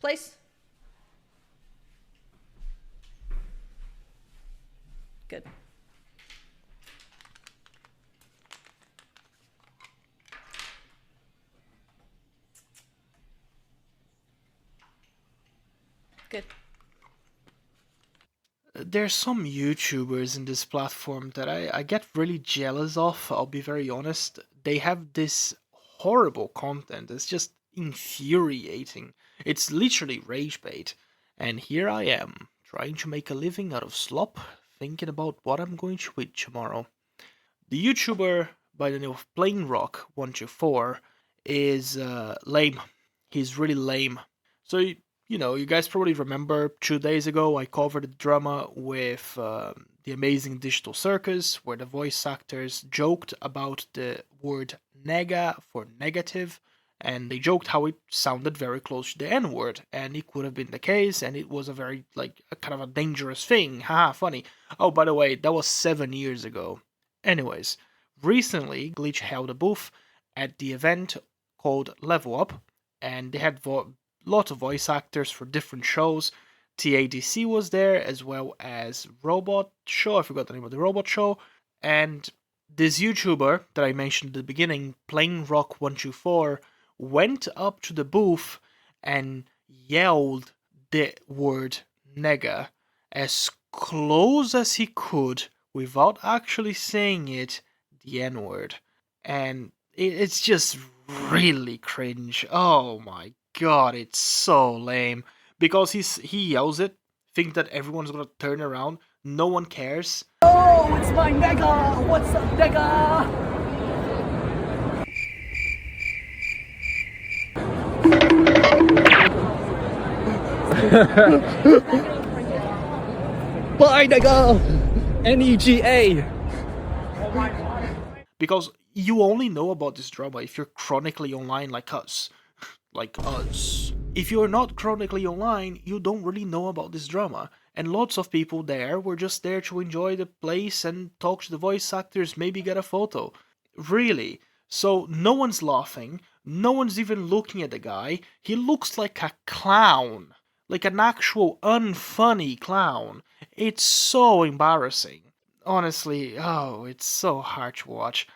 Place. Good. Good. There's some YouTubers in this platform that I get really jealous of, I'll be very honest. They have this horrible content. It's just infuriating. It's literally rage bait. And here I am, trying to make a living out of slop, thinking about what I'm going to eat tomorrow. The YouTuber by the name of Plain Rock 124 is lame. He's really lame. So, you guys probably remember 2 days ago I covered the drama with the amazing Digital Circus, where the voice actors joked about the word nega for negative, and they joked how it sounded very close to the N word, and it could have been the case, and it was a very, like, a kind of a dangerous thing. Haha, funny. Oh, by the way, that was 7 years ago. Anyways, recently Glitch held a booth at the event called Level Up, and they had lots of voice actors for different shows. TADC was there, as well as Robot Show. I forgot the name of the Robot Show. And this YouTuber that I mentioned at the beginning, Plain Rock 124, went up to the booth and yelled the word nega as close as he could without actually saying it, the N word. And it's just really cringe. Oh my god, it's so lame. Because he yells it, think that everyone's gonna turn around, no one cares. Oh, it's my nigga! What's up, nigga? Bye, nigga! NEGA! Because you only know about this drama if you're chronically online like us. Like us. If you're not chronically online, you don't really know about this drama. And lots of people there were just there to enjoy the place and talk to the voice actors, maybe get a photo. Really. So no one's laughing, no one's even looking at the guy. He looks like a clown. Like an actual unfunny clown. It's so embarrassing. Honestly, oh, it's so hard to watch.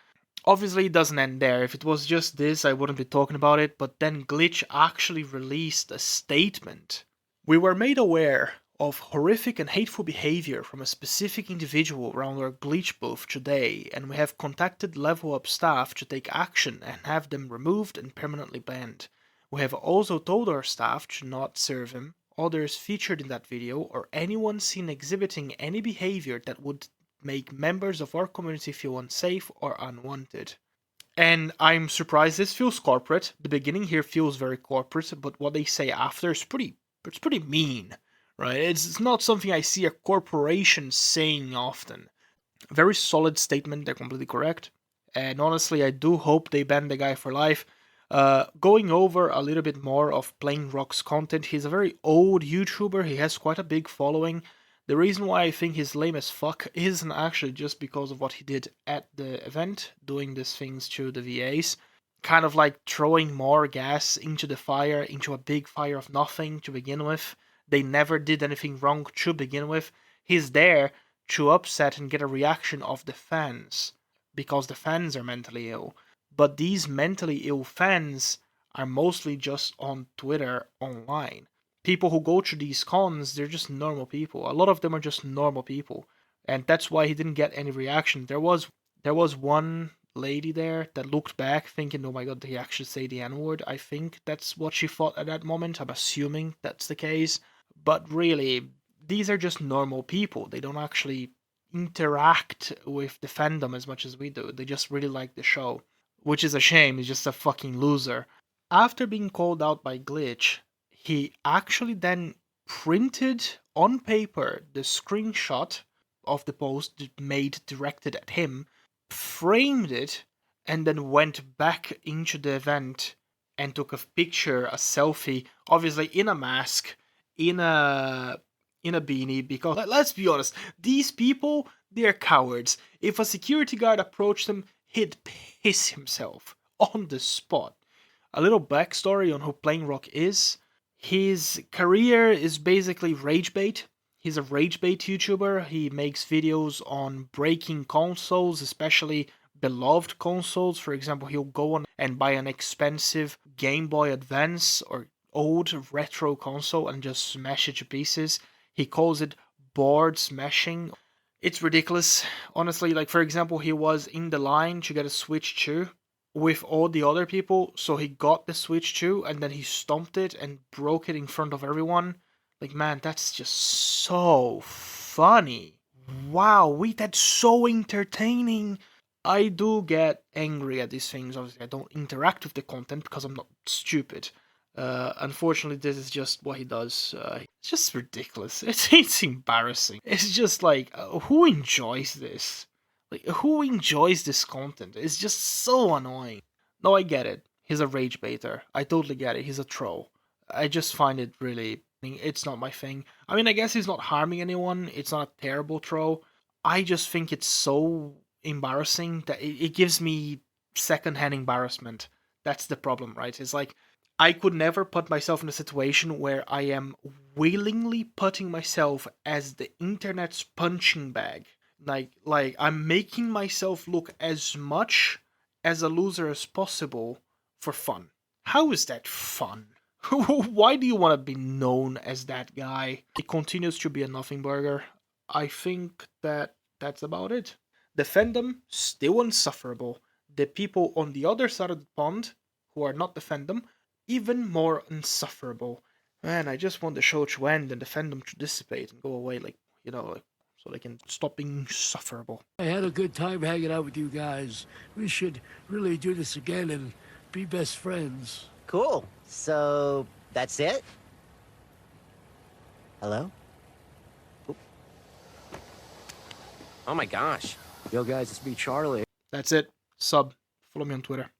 Obviously, it doesn't end there. If it was just this, I wouldn't be talking about it, but then Glitch actually released a statement. We were made aware of horrific and hateful behavior from a specific individual around our Glitch booth today, and we have contacted Level Up staff to take action and have them removed and permanently banned. We have also told our staff to not serve him, others featured in that video, or anyone seen exhibiting any behavior that would make members of our community feel unsafe or unwanted. And I'm surprised this feels corporate. The beginning here feels very corporate, but what they say after is pretty mean, right? It's not something I see a corporation saying often. Very solid statement, they're completely correct. And honestly, I do hope they ban the guy for life. Going over a little bit more of Plain Rock's content, he's a very old YouTuber, he has quite a big following. The reason why I think he's lame as fuck isn't actually just because of what he did at the event, doing these things to the VAs. Kind of like throwing more gas into the fire, into a big fire of nothing to begin with. They never did anything wrong to begin with. He's there to upset and get a reaction of the fans, because the fans are mentally ill. But these mentally ill fans are mostly just on Twitter online. People who go to these cons, they're just normal people. A lot of them are just normal people. And that's why he didn't get any reaction. There was one lady there that looked back thinking, oh my god, did he actually say the N-word? I think that's what she thought at that moment. I'm assuming that's the case. But really, these are just normal people. They don't actually interact with the fandom as much as we do. They just really like the show. Which is a shame, he's just a fucking loser. After being called out by Glitch, he actually then printed on paper the screenshot of the post made directed at him, framed it, and then went back into the event and took a picture, a selfie, obviously in a mask, in a beanie, because let's be honest, these people, they're cowards. If a security guard approached them, he'd piss himself on the spot. A little backstory on who Plain Rock is. His career is basically ragebait. He's a ragebait YouTuber. He makes videos on breaking consoles, especially beloved consoles. For example, he'll go on and buy an expensive Game Boy Advance or old retro console and just smash it to pieces. He calls it board smashing. It's ridiculous. Honestly, like for example, he was in the line to get a Switch 2 with all the other people, so he got the Switch 2 and then he stomped it and broke it in front of everyone. Like, man, that's just so funny. Wow, that's so entertaining. I do get angry at these things. Obviously, I don't interact with the content because I'm not stupid. Unfortunately, this is just what he does. It's just ridiculous. It's embarrassing. It's just like, who enjoys this? Like, who enjoys this content? It's just so annoying. No, I get it. He's a rage baiter. I totally get it. He's a troll. I just find it really. It's not my thing. I mean, I guess he's not harming anyone. It's not a terrible troll. I just think it's so embarrassing that it gives me secondhand embarrassment. That's the problem, right? It's like I could never put myself in a situation where I am willingly putting myself as the internet's punching bag. Like I'm making myself look as much as a loser as possible for fun. How is that fun? Why do you want to be known as that guy? It continues to be a nothing burger. I think that's about it. The fandom, still insufferable. The people on the other side of the pond, who are not the fandom, even more insufferable. Man, I just want the show to end and the fandom to dissipate and go away, like, so they can stop being insufferable. I had a good time hanging out with you guys. We should really do this again and be best friends. Cool. So, that's it? Hello? Oh my gosh. Yo, guys, it's me, Charlie. That's it. Sub. Follow me on Twitter.